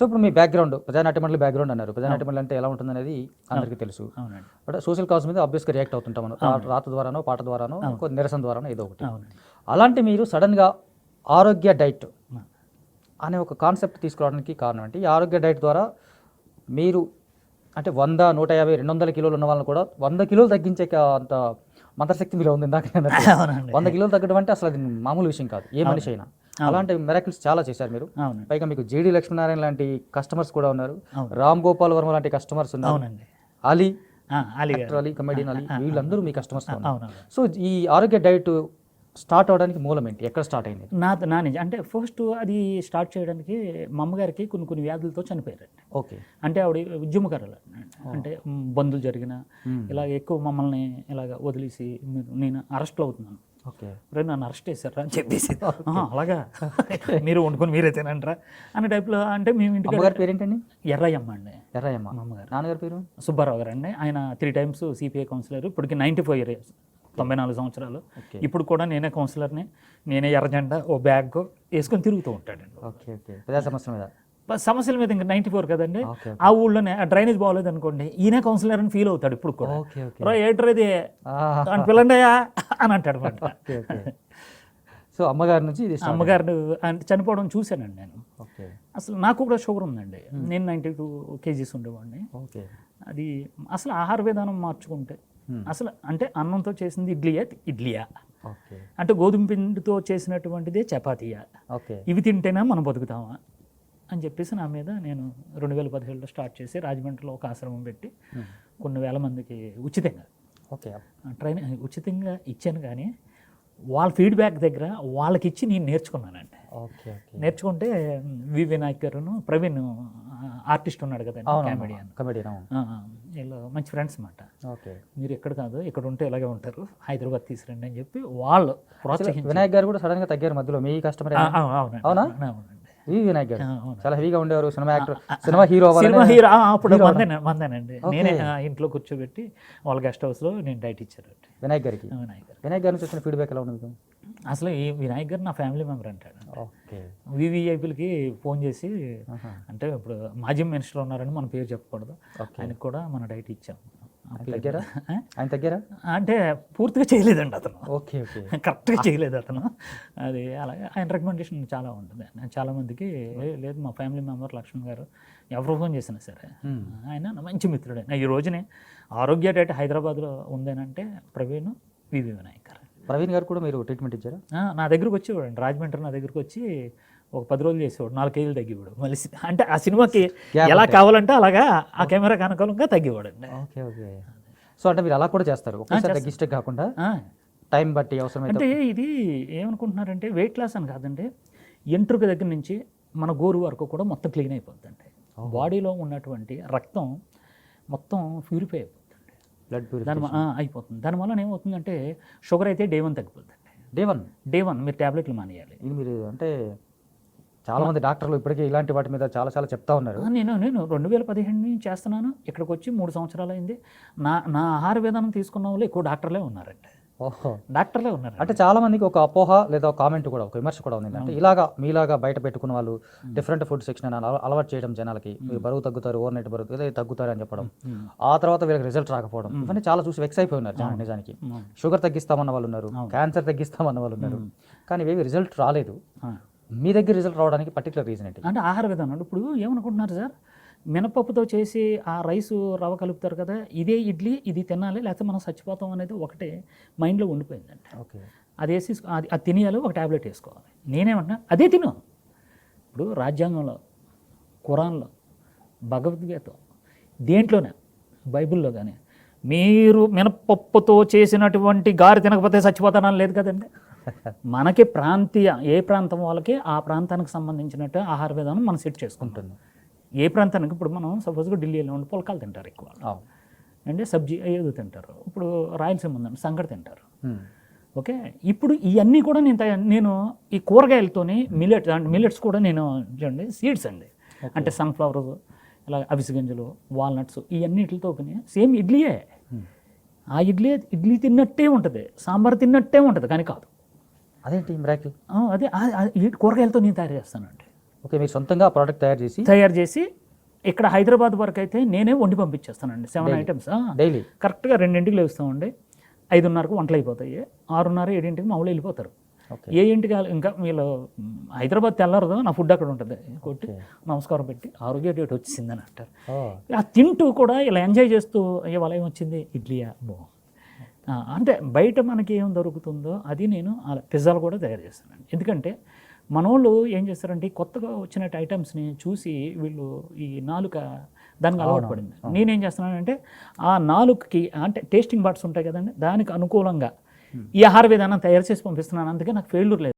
So ఇప్పుడు మీ background Prajanatya మండలి background అన్నారు. ప్రజానాట్య మండలి అంటే ఎలా ఉంటుందనేది అందరికీ తెలుసు. బట్ సోషల్ కాజ్ మీద ఆబ్వియస్గా రియాక్ట్ అవుతుంటాం మనం, రాత ద్వారానో పాట ద్వారానో నిరసన ద్వారానో ఏదో ఒకటి. అలాంటి మీరు సడన్గా ఆరోగ్య డైట్ అనే ఒక కాన్సెప్ట్ తీసుకురావడానికి కారణం ఏంటి? ఈ ఆరోగ్య డైట్ ద్వారా మీరు అంటే 100, 150, 200 కిలోలు ఉన్న వాళ్ళని కూడా 100 కిలోలు తగ్గించే అంత మంత్రశక్తి మీలో ఉంది. ఇందాక 100 కిలోలు తగ్గడం అంటే అసలు అది మామూలు విషయం కాదు, ఏ మనిషి అయినా. అలాంటి మిరాకిల్స్ చాలా చేశారు మీరు. పైగా మీకు జేడి లక్ష్మీనారాయణ లాంటి కస్టమర్స్ కూడా ఉన్నారు, రామ్ గోపాల్ వర్మ లాంటి కస్టమర్స్ ఉన్నారు, అలీ కమెడియన్ అలీ, వీళ్ళందరూ మీ కస్టమర్స్. సో ఈ ఆరోగ్య డైట్ స్టార్ట్ అవడానికి మూలం ఏంటి? ఎక్కడ స్టార్ట్ అయింది? నా నిజం అంటే ఫస్ట్ అది స్టార్ట్ చేయడానికి మా అమ్మగారికి కొన్ని వ్యాధులతో చనిపోయారండి. ఓకే. అంటే ఆవిడ ఉద్యమకారులు, అంటే బంధువులు జరిగిన ఇలా ఎక్కువ మమ్మల్ని ఇలాగ వదిలేసి నేను అరెస్ట్లో అవుతున్నాను. ఓకే. నన్ను అరెస్ట్ చేశారా అని చెప్పేసి, అలాగా మీరు వండుకొని మీరే తినంటారా అనే టైప్లో. అంటే మేము ఇంటికి పేరేంటండి? ఎర్రయ్యమ్మ అండి. ఎర్రయ్యమ్మ. అమ్మగారు. నాన్నగారి పేరు సుబ్బారావు గారు అండి. ఆయన 3 times సిపిఐ కౌన్సిలర్, ఇప్పటికి 94 years, 94 సంవత్సరాలు. ఇప్పుడు కూడా నేనే కౌన్సిలర్ని, నేనే ఎర్రజెండా ఓ బ్యాగ్ వేసుకొని తిరుగుతూ ఉంటాడండి. Okay okay. ప్రజా సమస్యల మీద ఇంకా 94 కదండి. ఆ ఊళ్ళోనే డ్రైనేజ్ బాగోలేదు అనుకోండి, ఈయనే కౌన్సిలర్ అని ఫీల్ అవుతాడు ఇప్పుడు కూడా. ఏటరేది అని పిల్లండయా అని అంటాడు అనమాట. సో అమ్మగారి నుంచి అమ్మగారు అంటే చనిపోవడం చూశానండి నేను. అసలు నాకు కూడా షుగర్ ఉందండి. నేను 92 kgs ఉండేవాడిని. అది అసలు ఆహార విధానం మార్చుకుంటే అసలు అంటే అన్నంతో చేసింది ఇడ్లీయా, అంటే గోధుమ పిండితో చేసినటువంటిదే చపాతీయా, ఇవి తింటేనే మనం బతుకుతామా అని చెప్పేసి నా మీద నేను 2017లో స్టార్ట్ చేసి రాజమండ్రిలో ఒక ఆశ్రమం పెట్టి కొన్ని వేల మందికి ఉచితంగా ఉచితంగా ఇచ్చాను. కానీ వాళ్ళ ఫీడ్బ్యాక్ దగ్గర వాళ్ళకి ఇచ్చి నేను నేర్చుకున్నానండి. నేర్చుకుంటే వి వినాయక్ గారును ప్రవీణ్ ఆర్టిస్ట్ ఉన్నాడు కదండి, కమెడియన్, వీళ్ళు మంచి ఫ్రెండ్స్ అన్నమాట. మీరు ఎక్కడ కాదు ఇక్కడ ఉంటే ఇలాగే ఉంటారు, హైదరాబాద్ తీసుకురండి అని చెప్పి వాళ్ళు ప్రోత్సహించారు. వినాయక్ గారు కూడా సడన్గా తగ్గారు మధ్యలో, మీ కస్టమర్? అవునా? వినాయక్ గారు చాలా హెవీగా ఉండేవారు, సినిమా యాక్టర్, సినిమా హీరో. అప్పుడు మందేనండి, నేనే ఇంట్లో కూర్చోబెట్టి వాళ్ళ గెస్ట్ హౌస్లో నేను డైట్ ఇచ్చారు వినాయక్ గారికి. వినాయక్ గారి నుంచి వచ్చిన ఫీడ్బ్యాక్ ఎలా ఉంది? అసలు ఈ వినాయక్ గారు నా ఫ్యామిలీ మెంబర్ అంటాడు. వివిఐపీలకి ఫోన్ చేసి, అంటే ఇప్పుడు మాజీ మినిస్టర్ ఉన్నారని మన పేరు చెప్పకూడదు, ఆయనకు కూడా మన డైట్ ఇచ్చాం. ఆయన తగ్గారా? అంటే పూర్తిగా చేయలేదండి అతను. Okay okay. కరెక్ట్గా చేయలేదు అతను. అది అలాగే ఆయన రికమెండేషన్ చాలా ఉంటుంది. చాలామందికి లేదు, మా ఫ్యామిలీ మెంబర్ లక్ష్మణ్ గారు ఎవరు ఫోన్ చేసినా సరే ఆయన మంచి మిత్రుడే. ఈ రోజునే ఆరోగ్య డైట్ హైదరాబాద్లో ఉందేనంటే ప్రవీణ్ వివి వినాయక్ గారు. ప్రవీణ్ గారు కూడా మీరు ట్రీట్మెంట్ ఇచ్చారా? నా దగ్గరకు వచ్చేవాడు, రాజమండ్రి నా దగ్గరకు వచ్చి ఒక 10 రోజులు చేసేవాడు, 4 kg తగ్గివాడు. మళ్ళీ అంటే ఆ సినిమాకి ఎలా కావాలంటే అలాగా ఆ కెమెరా కనుకూలంగా తగ్గివాడు అండి. Okay okay. సో అంటే మీరు అలా కూడా చేస్తారు, ఒకసారి తగ్గిస్తే కాకుండా టైం బట్టి అవసరం. అంటే ఇది ఏమనుకుంటున్నారంటే వెయిట్ లాస్ అని కాదండి, ఎంట్రుక దగ్గర నుంచి మన గోరు వరకు కూడా మొత్తం క్లీన్ అయిపోతుందండి. బాడీలో ఉన్నటువంటి రక్తం మొత్తం ప్యూరిఫై అయిపోతుంది, బ్లడ్ అయిపోతుంది. దానివల్ల ఏమవుతుందంటే షుగర్ అయితే డే 1 తగ్గిపోతుంది. డే 1 మీరు ట్యాబ్లెట్లు మానేయాలి. ఇది మీరు అంటే చాలామంది డాక్టర్లు ఇప్పటికే ఇలాంటి వాటి మీద చాలా చెప్తా ఉన్నారు. నేను 2015 నుంచి చేస్తున్నాను, ఇక్కడికి వచ్చి 3 సంవత్సరాలు అయింది. నా ఆహార విధానం తీసుకున్న వాళ్ళు ఎక్కువ డాక్టర్లే ఉన్నారండి. డాక్టర్లే ఉన్నారు. అంటే చాలా మందికి ఒక అపోహ లేదా ఒక కామెంట్ కూడా, ఒక విమర్శ కూడా ఉంది, అంటే ఇలాగా మీలాగా బయట పెట్టుకున్న వాళ్ళు డిఫరెంట్ ఫుడ్ సెక్షన్ అలవాటు చేయడం జనాలకి, మీరు బరువు తగ్గుతారు, ఓవర్ నైట్ బరువు తగ్గుతారు అని చెప్పడం, ఆ తర్వాత వీళ్ళకి రిజల్ట్ రాకపోవడం, ఇవన్నీ చాలా చూసి వెక్స్ అయిపోయి ఉన్నారు జనాలు. నిజానికి షుగర్ తగ్గిస్తామన్న వాళ్ళు ఉన్నారు, క్యాన్సర్ తగ్గిస్తామన్న వాళ్ళు ఉన్నారు, కానీ ఇవేవి రిజల్ట్ రాలేదు. మీ దగ్గర రిజల్ట్ రావడానికి పర్టికులర్ రీజన్ ఏంటి? అంటే ఆహార విధానం. ఇప్పుడు ఏమనుకుంటున్నారు సార్, మినపప్పుతో చేసి ఆ రైసు రవ్వ కలుపుతారు కదా, ఇదే ఇడ్లీ, ఇది తినాలి లేకపోతే మనం చచ్చిపోతాం అనేది ఒకటే మైండ్లో ఉండిపోయిందండి. ఓకే. అది వేసి అది తినేయాలి, ఒక ట్యాబ్లెట్ వేసుకోవాలి. నేనేమంటున్నా అదే తిను. ఇప్పుడు రాజ్యాంగంలో, ఖురాన్లో, భగవద్గీత, దేంట్లోనే, బైబిల్లో కానీ మీరు మినపప్పుతో చేసినటువంటి గారి తినకపోతే చచ్చిపోతానని లేదు కదండి. మనకి ప్రాంతీయ, ఏ ప్రాంతం వాళ్ళకి ఆ ప్రాంతానికి సంబంధించినట్టు ఆహార విధానం మనం సెట్ చేసుకుంటుంది. ఏ ప్రాంతానికి, ఇప్పుడు మనం సపోజ్గా ఢిల్లీలో ఉండి పుల్కాలు తింటారు ఎక్కువ, అంటే సబ్జీ ఏదో తింటారు. ఇప్పుడు రాయలసీమ ఉందండి సంగటి తింటారు. ఓకే. ఇప్పుడు ఇవన్నీ కూడా నేను ఈ కూరగాయలతోని మిల్లెట్స్ కూడా నేను చూడండి, సీడ్స్ అండి, అంటే సన్ఫ్లవర్, ఇలా అవిసె గింజలు, వాల్నట్స్, ఇవన్నిటితో సేమ్ ఇడ్లీయే. ఆ ఇడ్లీ తిన్నట్టే ఉంటుంది, సాంబార్ తిన్నట్టే ఉంటుంది, కానీ కాదు. అదేంటి మిరాకిల్? అదే కూరగాయలతో నేను తయారు చేస్తానండి. ఓకే, మీరు సొంతంగా ప్రోడక్ట్ తయారు చేసి ఇక్కడ హైదరాబాద్ వరకు అయితే నేనే వండి పంపించేస్తానండి. 7 ఐటమ్స్ డైలీ కరెక్ట్గా 2ంటికి లేస్తామండి, 5:30కు వంటలు అయిపోతాయి, 6:30 7ంటికి మా వాళ్ళు వెళ్ళిపోతారు. ఏ ఇంటికి ఇంకా వీళ్ళు హైదరాబాద్ తెల్లారదు, నా ఫుడ్ అక్కడ ఉంటుంది, కొట్టి నమస్కారం పెట్టి ఆరోగ్య డేట్ వచ్చిందని అంటారు. ఆ తింటూ కూడా ఇలా ఎంజాయ్ చేస్తూ ఇవాళ ఏమొచ్చింది ఇడ్లీయా అంటే బయట మనకి ఏం దొరుకుతుందో అది నేను పిజ్జాలు కూడా తయారు చేస్తానండి. ఎందుకంటే మనోళ్ళు ఏం చేస్తారంటే కొత్తగా వచ్చిన ఐటమ్స్ని చూసి వీళ్ళు ఈ నాలుక దానికి అలవాటు పడింది. నేనేం చేస్తున్నానంటే ఆ నాలుగుకి అంటే టేస్టింగ్ బడ్స్ ఉంటాయి కదండి, దానికి అనుకూలంగా ఈ ఆహార విధానం తయారు చేసి పంపిస్తున్నాను. అందుకే నాకు ఫెయిల్యూర్ లేదు.